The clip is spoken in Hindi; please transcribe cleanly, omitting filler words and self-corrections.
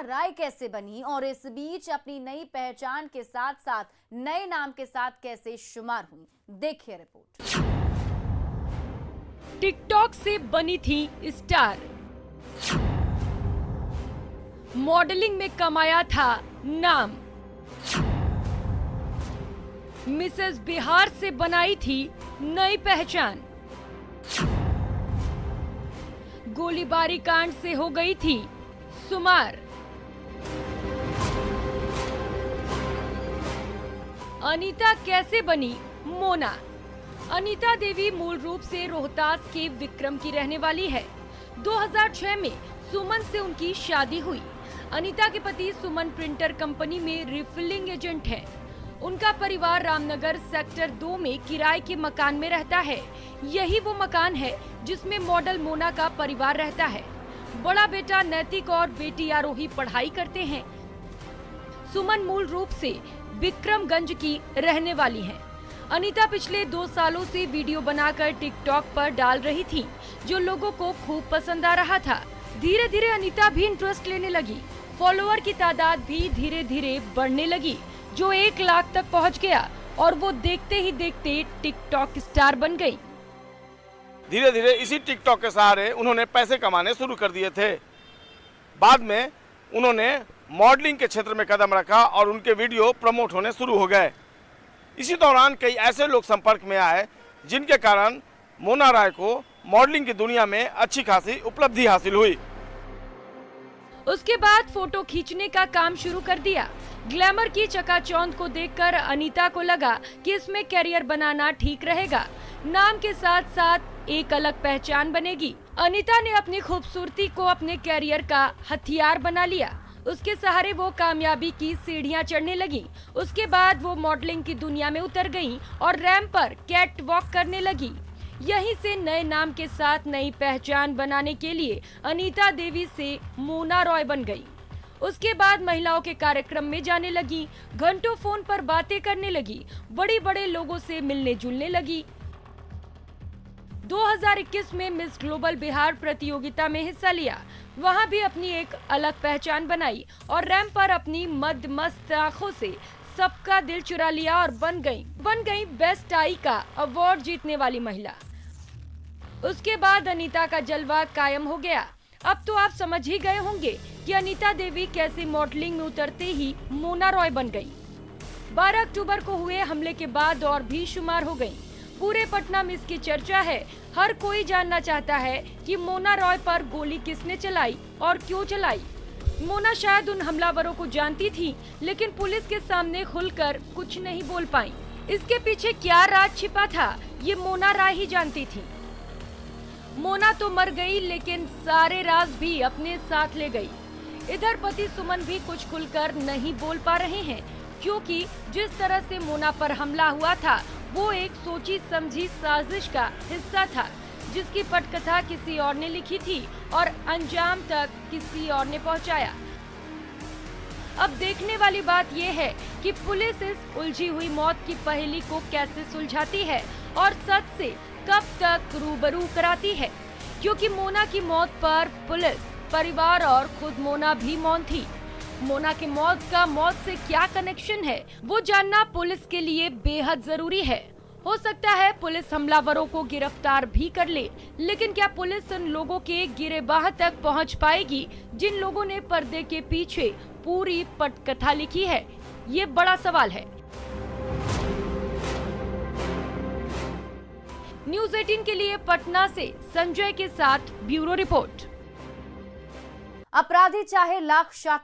राय कैसे बनी और इस बीच अपनी नई पहचान के साथ साथ नए नाम के साथ कैसे शुमार हुई, देखिए रिपोर्ट। टिकटॉक से बनी थी स्टार, मॉडलिंग में कमाया था नाम, मिसेस बिहार से बनाई थी नई पहचान, गोलीबारी कांड से हो गई थी शुमार। अनीता कैसे बनी मोना? अनीता देवी मूल रूप से रोहतास के विक्रम की रहने वाली है। 2006 में सुमन से उनकी शादी हुई। अनीता के पति सुमन प्रिंटर कंपनी में रिफिलिंग एजेंट हैं। उनका परिवार रामनगर सेक्टर 2 में किराए के मकान में रहता है। यही वो मकान है जिसमें मॉडल मोना का परिवार रहता है। बड़ा बेटा नैतिक और बेटी आरोही पढ़ाई करते हैं। सुमन मूल रूप से विक्रमगंज की रहने वाली है। अनीता पिछले 2 सालों से वीडियो बनाकर टिकटॉक पर डाल रही थी, जो लोगों को खूब पसंद आ रहा था। धीरे धीरे अनीता भी इंटरेस्ट लेने लगी। फॉलोअर की तादाद भी धीरे धीरे बढ़ने लगी, जो 1 लाख तक पहुंच गया और वो देखते ही देखते टिकटॉक स्टार बन गई। धीरे धीरे इसी टिकटॉक के सहारे उन्होंने पैसे कमाने शुरू कर दिए थे। बाद में उन्होंने मॉडलिंग के क्षेत्र में कदम रखा और उनके वीडियो प्रमोट होने शुरू हो गए। इसी दौरान कई ऐसे लोग संपर्क में आए जिनके कारण मोना राय को मॉडलिंग की दुनिया में अच्छी खासी उपलब्धि हासिल हुई। उसके बाद फोटो खींचने का काम शुरू कर दिया। ग्लैमर की चकाचौंध को देखकर अनीता को लगा कि इसमें करियर बनाना ठीक रहेगा। नाम के साथ साथ एक अलग पहचान बनेगी। अनीता ने अपनी खूबसूरती को अपने करियर का हथियार बना लिया। उसके सहारे वो कामयाबी की सीढ़ियां चढ़ने लगी। उसके बाद वो मॉडलिंग की दुनिया में उतर गईं और रैंप पर कैट वॉक करने लगी। यहीं से नए नाम के साथ नई पहचान बनाने के लिए अनीता देवी से मोना रॉय बन गई। उसके बाद महिलाओं के कार्यक्रम में जाने लगी, घंटों फोन पर बातें करने लगी, बड़े लोगों से मिलने जुलने लगी। 2021 में मिस ग्लोबल बिहार प्रतियोगिता में हिस्सा लिया। वहां भी अपनी एक अलग पहचान बनाई और रैंप पर अपनी मद मस्त आंखों से सबका दिल चुरा लिया और बन गई बेस्ट आई का अवार्ड जीतने वाली महिला। उसके बाद अनीता का जलवा कायम हो गया। अब तो आप समझ ही गए होंगे कि अनीता देवी कैसे मॉडलिंग में उतरते ही मोना रॉय बन गई। 12 अक्टूबर को हुए हमले के बाद और भी शुमार हो गई। पूरे पटना में इसकी चर्चा है। हर कोई जानना चाहता है कि मोना रॉय पर गोली किसने चलाई और क्यों चलाई। मोना शायद उन हमलावरों को जानती थी, लेकिन पुलिस के सामने खुलकर कुछ नहीं बोल पाई। इसके पीछे क्या राज छिपा था, ये मोना राय ही जानती थी। मोना तो मर गई, लेकिन सारे राज भी अपने साथ ले गई। इधर पति सुमन भी कुछ खुलकर नहीं बोल पा रहे हैं, क्योंकि जिस तरह से मोना पर हमला हुआ था वो एक सोची समझी साजिश का हिस्सा था, जिसकी पटकथा किसी और ने लिखी थी और अंजाम तक किसी और ने पहुंचाया। अब देखने वाली बात यह है कि पुलिस इस उलझी हुई मौत की पहेली को कैसे सुलझाती है और सच से कब तक रूबरू कराती है, क्योंकि मोना की मौत पर पुलिस, परिवार और खुद मोना भी मौन थी। मोना की मौत का मौत से क्या कनेक्शन है, वो जानना पुलिस के लिए बेहद जरूरी है। हो सकता है पुलिस हमलावरों को गिरफ्तार भी कर ले, लेकिन क्या पुलिस उन लोगों के गिरेबाह तक पहुंच पाएगी जिन लोगों ने पर्दे के पीछे पूरी पटकथा लिखी है? ये बड़ा सवाल है। न्यूज़ 18 के लिए पटना से संजय के साथ ब्यूरो रिपोर्ट। अपराधी चाहे लाख शातिर